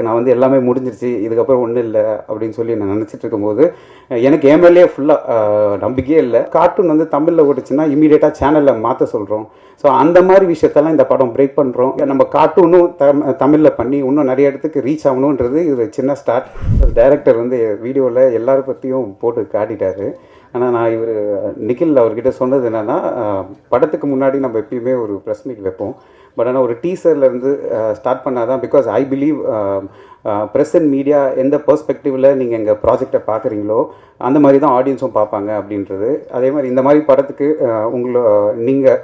நான் வந்து எல்லாமே முடிஞ்சிருச்சு, இதுக்கப்புறம் ஒன்றும் இல்லை அப்படின்னு சொல்லி நான் நினச்சிட்டு இருக்கும்போது எனக்கு எம்எல்ஏ ஃபுல்லாக நம்பிக்கையே இல்லை. கார்ட்டூன் வந்து தமிழில் ஓடிச்சுன்னா இமீடியட்டாக சேனலில் மாற்ற சொல்கிறோம். ஸோ அந்த மாதிரி விஷயத்தெல்லாம் இந்த படம் பிரேக் பண்ணுறோம். நம்ம கார்ட்டூனும் தமிழில் பண்ணி இன்னும் நிறைய இடத்துக்கு ரீச் ஆகணுன்றது இது சின்ன ஸ்டார்ட். டைரக்டர் வந்து வீடியோவில் எல்லாரை பற்றியும் போட்டு காட்டிட்டாரு. ஆனால் நான் நிக்கில் அவர்கிட்ட சொன்னது என்னென்னா, படத்துக்கு முன்னாடி நம்ம எப்பயுமே ஒரு ப்ரெஸ் மீட் வைப்போம். பட் ஆனால் ஒரு டீசர்லேருந்து ஸ்டார்ட் பண்ணால் தான், because I believe press and media எந்த பெர்ஸ்பெக்டிவில் நீங்கள் எங்கள் ப்ராஜெக்டை பார்க்குறீங்களோ அந்த மாதிரி தான் ஆடியன்ஸும் பார்ப்பாங்க அப்படின்றது. அதே மாதிரி இந்த மாதிரி படத்துக்கு நீங்கள்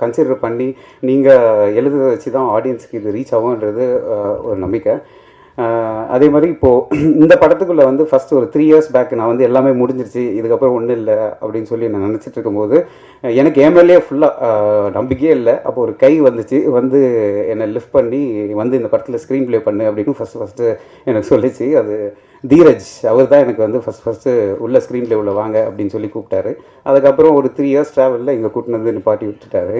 கன்சிடர் பண்ணி நீங்கள் எழுதுறதை வச்சு தான் ஆடியன்ஸுக்கு இது ரீச் ஆகும்ன்றது ஒரு நம்பிக்கை. அதே மாதிரி இப்போது இந்த படத்துக்குள்ளே வந்து ஃபஸ்ட்டு ஒரு 3 years பேக் நான் வந்து எல்லாமே முடிஞ்சிருச்சு, இதுக்கப்புறம் ஒன்றும் இல்லை அப்படின்னு சொல்லி நான் நினச்சிட்டு இருக்கும்போது எனக்கு எம்எல்ஏ ஃபுல்லாக நம்பிக்கையே இல்லை. அப்போ ஒரு கை வந்துச்சு, வந்து என்னை லிஃப்ட் பண்ணி வந்து இந்த படத்தில் ஸ்க்ரீன் ப்ளே பண்ணு அப்படின்னு ஃபஸ்ட்டு எனக்கு சொல்லிச்சு. அது தீரஜ் அவர் தான் எனக்கு வந்து ஃபஸ்ட்டு உள்ள ஸ்க்ரீன் ப்ளே உள்ள வாங்க அப்படின்னு சொல்லி கூப்பிட்டாரு. அதுக்கப்புறம் ஒரு 3 years ட்ராவலில் இங்கே கூட்டின்னு வந்து நிப்பாட்டி விட்டுட்டாரு.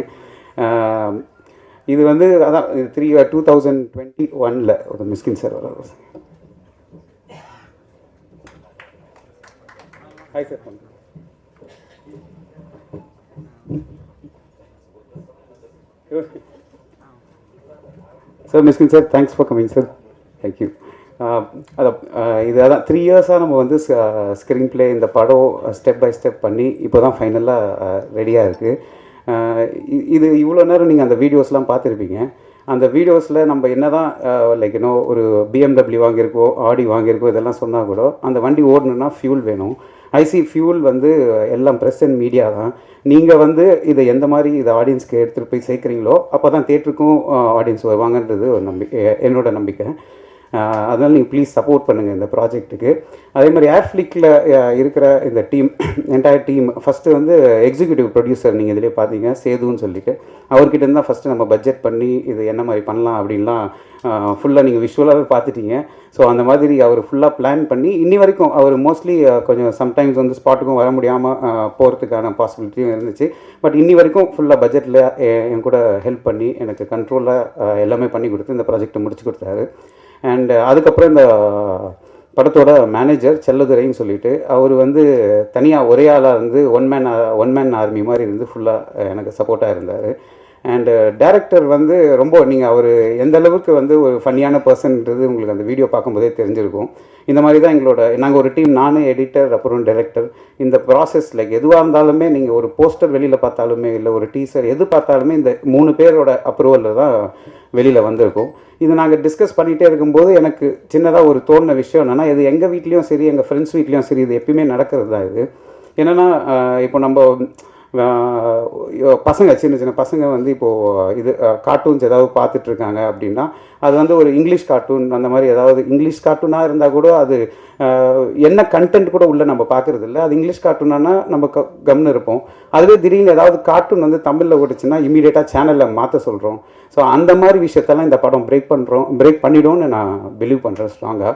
இது வந்து அதான் 2021 ஒரு மிஸ்கின் சார் வர. Hi sir. Sir Mysskin sir, thanks for coming sir. Thank you. இது அதான் 3 years நம்ம வந்து ஸ்க்ரீன் ப்ளே இந்த படம் ஸ்டெப் பை ஸ்டெப் பண்ணி இப்போ தான் ஃபைனலாக ரெடியாக இருக்குது. இது இவ்வளோ நேரம் நீங்கள் அந்த வீடியோஸ்லாம் பார்த்துருப்பீங்க. அந்த வீடியோஸில் நம்ம என்ன தான் லைக் ஒரு BMW வாங்கியிருக்கோம், ஆடி வாங்கியிருக்கோம், இதெல்லாம் சொன்னால் கூட அந்த வண்டி ஓடணுன்னா ஃபியூல் வேணும். ஐசி ஃபியூல் வந்து எல்லாம் ப்ரெஸ் அண்ட் மீடியா தான். நீங்கள் வந்து இதை எந்த மாதிரி இதை ஆடியன்ஸ்க்கு எடுத்துகிட்டு போய் சேர்க்குறீங்களோ அப்போ தான் தேட்டருக்கும் ஆடியன்ஸ் வருவாங்கன்றது ஒரு என்னோட நம்பிக்கை. அதனால் நீங்கள் ப்ளீஸ் சப்போர்ட் பண்ணுங்கள் இந்த ப்ராஜெக்ட்டுக்கு. அதே மாதிரி ஏர்ஃப்ளிக்கில் இருக்கிற இந்த டீம், என்டையர் டீம், ஃபஸ்ட்டு வந்து எக்ஸிக்யூட்டிவ் ப்ரொடியூசர் நீங்கள் இதிலே பார்த்தீங்க சேதுன்னு சொல்லிட்டு, அவர்கிட்ட இருந்தால் ஃபஸ்ட்டு நம்ம பட்ஜெட் பண்ணி இது என்ன மாதிரி பண்ணலாம் அப்படின்லாம் ஃபுல்லாக நீங்கள் விஷுவலாகவே பார்த்துட்டீங்க. ஸோ அந்த மாதிரி அவர் ஃபுல்லாக பிளான் பண்ணி இன்னி வரைக்கும் அவர் மோஸ்ட்லி கொஞ்சம் சம்டைம்ஸ் வந்து ஸ்பாட்டுக்கும் வர முடியாமல் போகிறதுக்கான பாசிபிலிட்டியும் இருந்துச்சு. பட் இன்னி வரைக்கும் ஃபுல்லாக பட்ஜெட்டில் என் கூட ஹெல்ப் பண்ணி எனக்கு கண்ட்ரோலாக எல்லாமே பண்ணி கொடுத்து இந்த ப்ராஜெக்டை முடிச்சு கொடுத்தாரு. அண்ட் அதுக்கப்புறம் இந்த படத்தோட மேனேஜர் செல்லதுரைன்னு சொல்லிட்டு அவர் வந்து தனியாக ஒரே ஆளாக இருந்து ஒன் மேன் ஆர்மி மாதிரி இருந்து ஃபுல்லாக எனக்கு சப்போர்ட்டாக இருந்தார். அண்டு டைரக்டர் வந்து ரொம்ப நீங்கள் அவர் எந்த அளவுக்கு வந்து ஒரு ஃபன்னியான பர்சன்ன்றது உங்களுக்கு அந்த வீடியோ பார்க்கும்போதே தெரிஞ்சிருக்கும். இந்த மாதிரி தான் நாங்கள் ஒரு டீம், நான் எடிட்டர் அப்புறம் டைரக்டர். இந்த ப்ராசஸ் லைக் எதுவாக இருந்தாலுமே நீங்கள் ஒரு போஸ்டர் வெளியில் பார்த்தாலுமே இல்லை ஒரு டீசர் எது பார்த்தாலுமே இந்த 3 பேரோட அப்ரூவலில் தான் வெளியில் வந்திருக்கும். இது நாங்கள் டிஸ்கஸ் பண்ணிகிட்டே இருக்கும்போது எனக்கு சின்னதாக ஒரு தோணின விஷயம் என்னென்னா, இது எங்கள் வீட்லேயும் சரி எங்கள் ஃப்ரெண்ட்ஸ் வீட்லேயும் சரி இது எப்பயுமே நடக்கிறது தான். இது என்னென்னா, இப்போ நம்ம பசங்க சின்ன பசங்க வந்து இப்போது இது கார்ட்டூன்ஸ் ஏதாவது பார்த்துட்ருக்காங்க அப்படின்னா அது வந்து ஒரு இங்கிலீஷ் கார்ட்டூன் அந்த மாதிரி ஏதாவது இங்கிலீஷ் கார்ட்டூனாக இருந்தால் கூட அது என்ன கண்டென்ட் கூட உள்ளே நம்ம பார்க்குறது இல்லை. அது இங்கிலீஷ் கார்ட்டூனானா நம்ம கம்னு இருப்போம். அதுவே திடீர்னு ஏதாவது கார்ட்டூன் வந்து தமிழில் ஓடிச்சுன்னா இமீடியட்டாக சேனலில் மாற்ற சொல்கிறோம். ஸோ அந்த மாதிரி விஷயத்தெல்லாம் இந்த படம் பிரேக் பண்ணிவிடும்னு நான் பிலீவ் பண்ணுறேன் ஸ்ட்ராங்காக.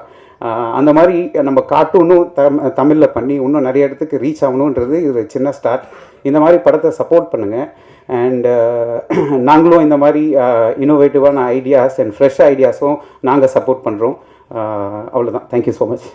அந்த மாதிரி நம்ம கார்ட்டூனும் தமிழில் பண்ணி இன்னும் நிறைய இடத்துக்கு ரீச் ஆகணுன்றது இது சின்ன ஸ்டார்ட். இந்த மாதிரி படத்தை சப்போர்ட் பண்ணுங்கள். அண்ட் நாங்களும் இந்த மாதிரி இன்னோவேட்டிவான ஐடியாஸ் அண்ட் ஃப்ரெஷ் ஐடியாஸும் நாங்கள் சப்போர்ட் பண்ணுறோம். அவ்வளோதான். Thank you so much.